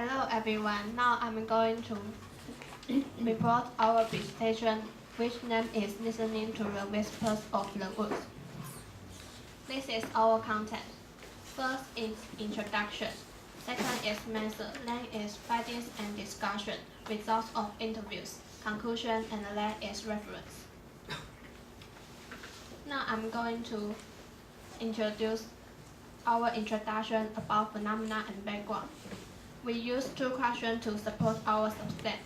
Hello everyone, now I'm going to report our presentation, which name is Listening to the Whispers of the Woods. This is our content. First is introduction. Second is method. Then is findings and discussion, results of interviews, conclusion, and the last is reference. Now I'm going to introduce our introduction about phenomena and background. We use two questions to support our substance.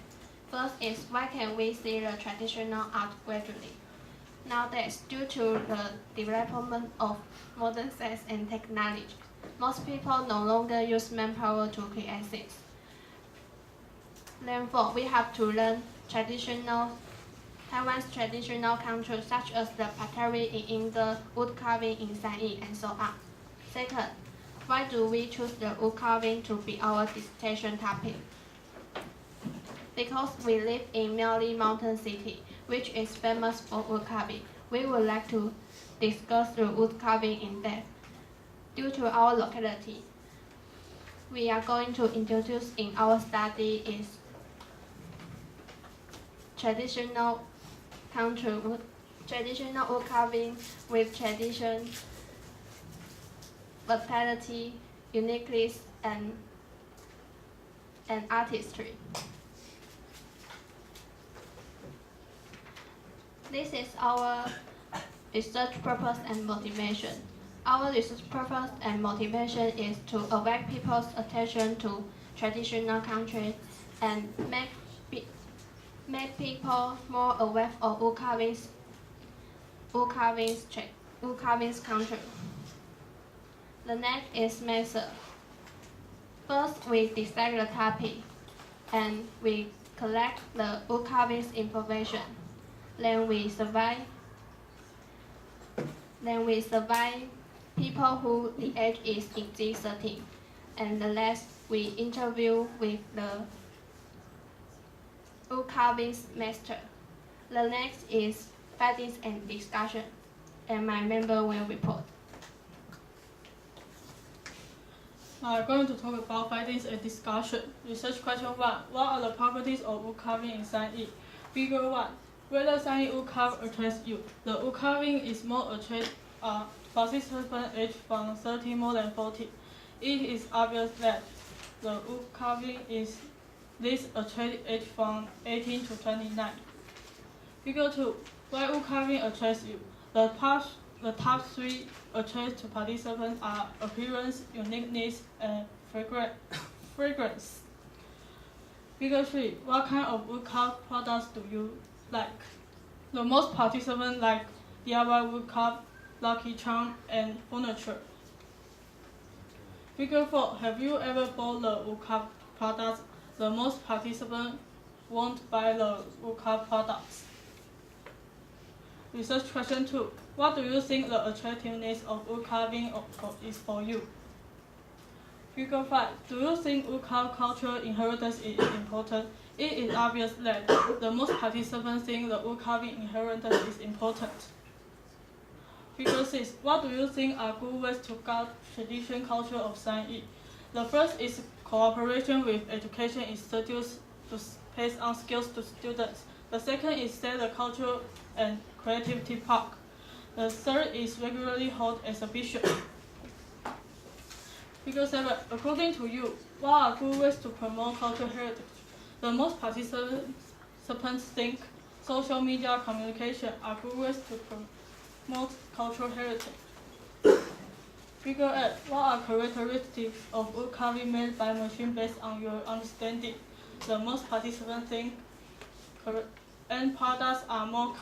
First is why can we see the traditional art gradually? Nowadays, due to the development of modern science and technology, most people no longer use manpower to create things. Therefore, we have to learn Taiwan's traditional culture such as the pottery in India, wood carving in Sanyi, and so on. Second, why do we choose the wood carving to be our dissertation topic? Because we live in Miaoli Mountain City, which is famous for wood carving. We would like to discuss the wood carving in depth. Due to our locality, we are going to introduce in our study is traditional wood carving with tradition, vitality, uniqueness, and artistry. This is our research purpose and motivation. Our research purpose and motivation is to awake people's attention to traditional country and make people more aware of wood carving's culture. The next is method. First, we decide the topic, and we collect the wood carving's information. Then we survey people who the age is exceeds 13. And the last, we interview with the wood carving's master. The next is findings and discussion, and my member will report. Now I'm going to talk about findings and discussion. Research question 1. What are the properties of wood carving in Sanyi? Figure 1. Whether Sanyi wood carve attracts you. The wood carving is more attractive participants aged from 30 more than 40. It is obvious that the wood carving is least attractive age from 18 to 29. Figure 2. Why wood carving attracts you? The top 3 attracts to participants are appearance, uniqueness, and fragrance. Figure 3. What kind of wood carved products do you like? The most participants like DIY wood carved, lucky charm, and furniture. Figure 4. Have you ever bought the wood carved products? The most participants won't buy the wood carved products. Research question 2. What do you think the attractiveness of wood carving is for you? Figure 5. Do you think wood carved cultural inheritance is important? It is obvious that the most participants think the wood carving inheritance is important. Figure 6. What do you think are good ways to guard tradition culture of Sanyi? The first is cooperation with education institutes to pass on skills to students. The second is set the culture and creativity park. The third is regularly hold exhibition. Figure 7. According to you, what are good ways to promote cultural heritage? The most participants think social media communication are good ways to promote cultural heritage. Figure 8. What are characteristics of wood carving made by machine based on your understanding? The most participants think end products are more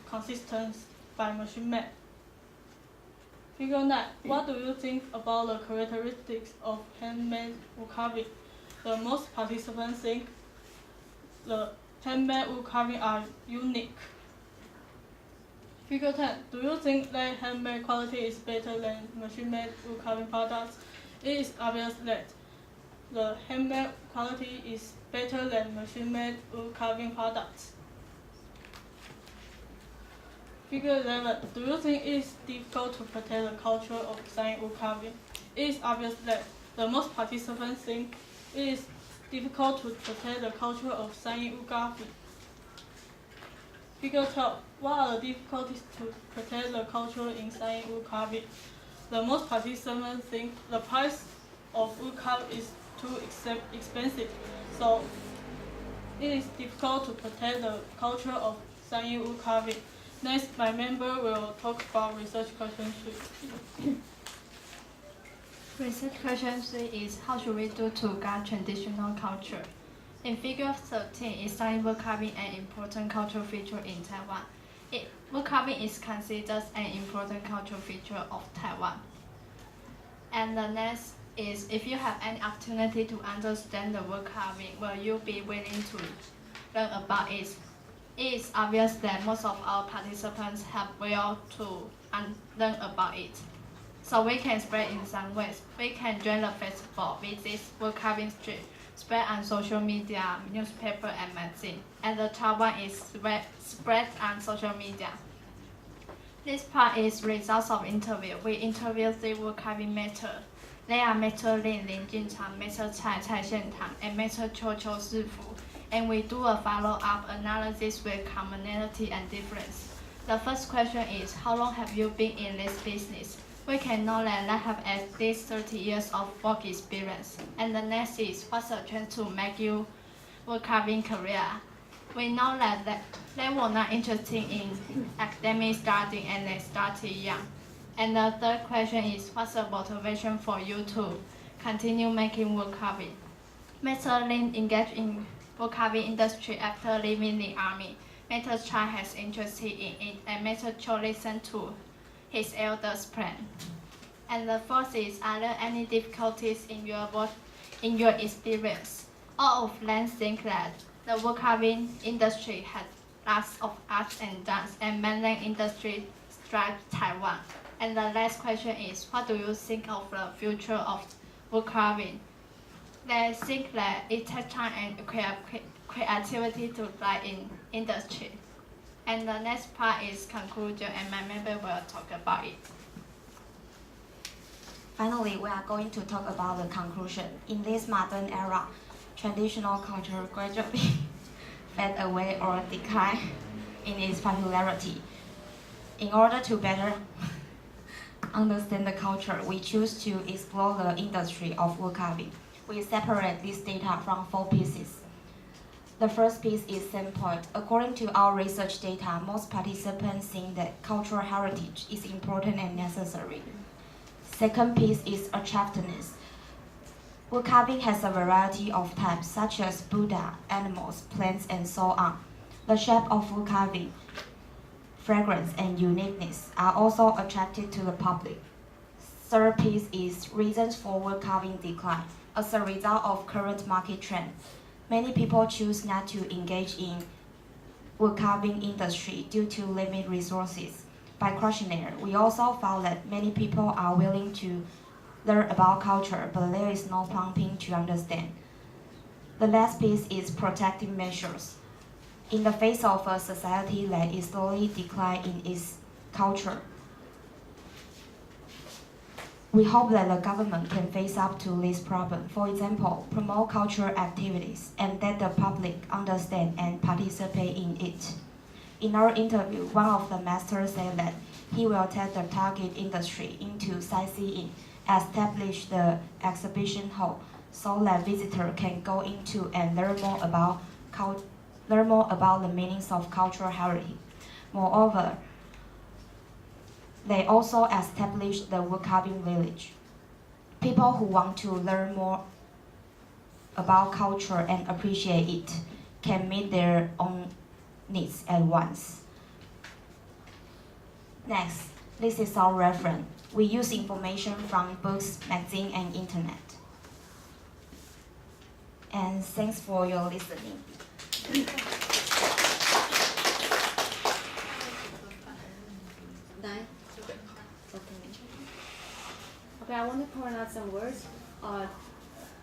consistent by machine made. Figure 9. What do you think about the characteristics of handmade wood carving? The most participants think the handmade wood carving are unique. Figure 10. Do you think that handmade quality is better than machine-made wood carving products? It is obvious that the handmade quality is better than machine-made wood carving products. Figure 11. Do you think it is difficult to protect the culture of Sanyi wood carving? It is obvious that the most participants think it is difficult to protect the culture of 三一乌咖啡. Figure 12. What are the difficulties to protect the culture in 三一乌咖啡? The most participants think the price of woodcut is too expensive, so it is difficult to protect the culture of 三一乌咖啡. Next, my member will talk about research question 3. Research question 3 is how should we do to guard traditional culture? In figure 13 is wood carving an important cultural feature in Taiwan. Wood carving is considered an important cultural feature of Taiwan. And the next is if you have any opportunity to understand the wood carving, will you be willing to learn about it? It is obvious that most of our participants have will to learn about it. So we can spread in some ways. We can join the festival, visit wood carving street, spread on social media, newspaper and magazine. And the Taiwan is spread on social media. This part is results of interview. We interview the wood carving method. They are method Lin Jinchang, method Cai Xiantang, and method Qiu Sifu. And we do a follow-up analysis with commonality and difference. The first question is, how long have you been in this business? We can know that they have at least 30 years of work experience. And the next is, what's the trend to make you wood carving career? We know that they were not interested in academic study and they started young. And the third question is, what's the motivation for you to continue making wood carving? Mr. Lin engaged in wood carving industry after leaving the army. Mr. Chai has interested in it, and Mr. Cho listened to his elders' plan. And the fourth is, are there any difficulties in your work, in your experience? All of them think that the wood carving industry has lots of ups and downs, and mainland industry strives Taiwan. And the last question is, what do you think of the future of wood carving? They think that it takes time and creativity to thrive in industry. And the next part is conclusion, and my member will talk about it. Finally, we are going to talk about the conclusion. In this modern era, traditional culture gradually fade away or decline in its popularity. In order to better understand the culture, we choose to explore the industry of wood carving. We separate this data from 4 pieces. The first piece is simple. According to our research data, most participants think that cultural heritage is important and necessary. Second piece is attractiveness. Wood carving has a variety of types, such as Buddha, animals, plants, and so on. The shape of wood carving, fragrance, and uniqueness are also attractive to the public. Third piece is reasons for wood carving decline. As a result of current market trend, many people choose not to engage in wood carving industry due to limited resources. By questionnaire, we also found that many people are willing to learn about culture, but there is no pumping to understand. The last piece is protective measures. In the face of a society that is slowly declining in its culture, we hope that the government can face up to this problem. For example, promote cultural activities and that the public understand and participate in it. In our interview, one of the masters said that he will take the target industry into sightseeing, establish the exhibition hall so that visitors can go into and learn more about the meanings of cultural heritage. Moreover, they also established the wood carving village. People who want to learn more about culture and appreciate it can meet their own needs at once. Next, this is our reference. We use information from books, magazine, and internet. And thanks for your listening. Okay, I want to point out some words.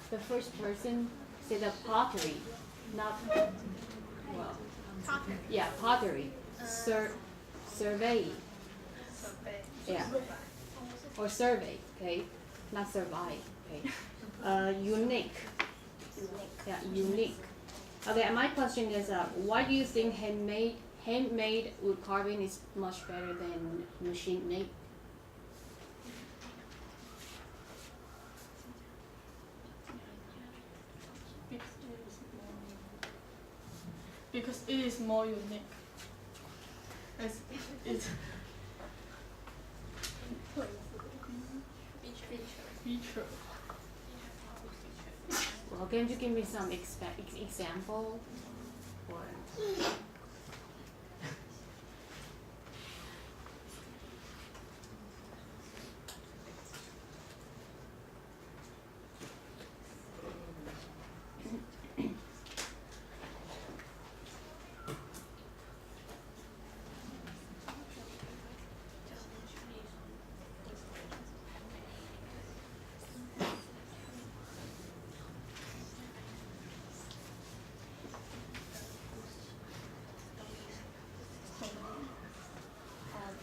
The first person said the pottery, not well. Pottery. Yeah, pottery. Survey. Yeah. Or survey. Okay, not survive. Okay. Unique. Yeah, unique. Okay, and my question is, why do you think handmade wood carving is much better than machine made? Because it is more unique. It's feature. Well, can you give me some example? Or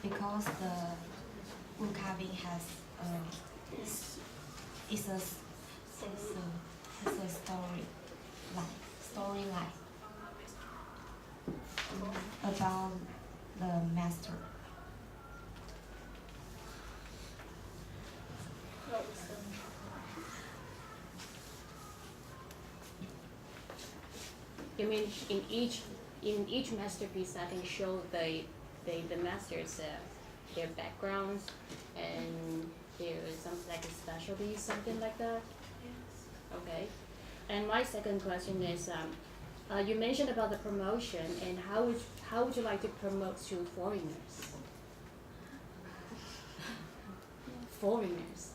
because the wood carving has it's a storyline about the master. you mean in each masterpiece, I can show the masters their backgrounds and their something like a specialty, something like that. Okay. And my second question is, you mentioned about the promotion, and how would you like to promote to foreigners? Foreigners.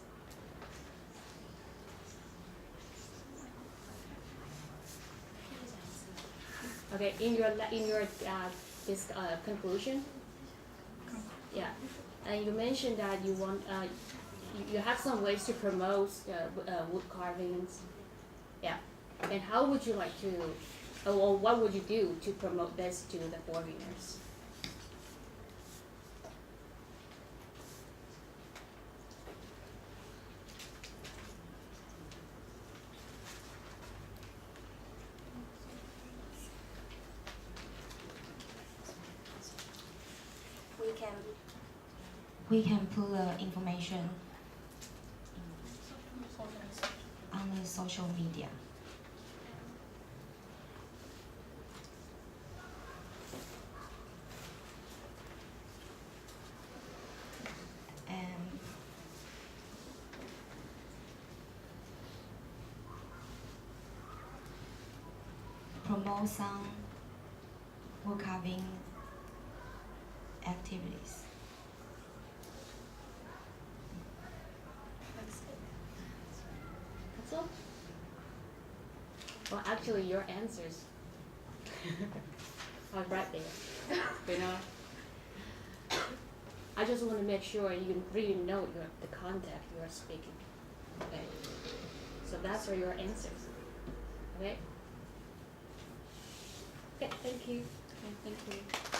Okay, in your this conclusion, yeah, and you mentioned that you want you have some ways to promote wood carvings, yeah, and how would you like to, or what would you do to promote this to the foreigners? We can put the information on the social media. And promote some wood carving activities. That's all? Well, actually, your answers are right there. You know, I just want to make sure you really know the content you are speaking. Okay, so that's for your answers. Okay. Okay. Thank you. Okay, thank you.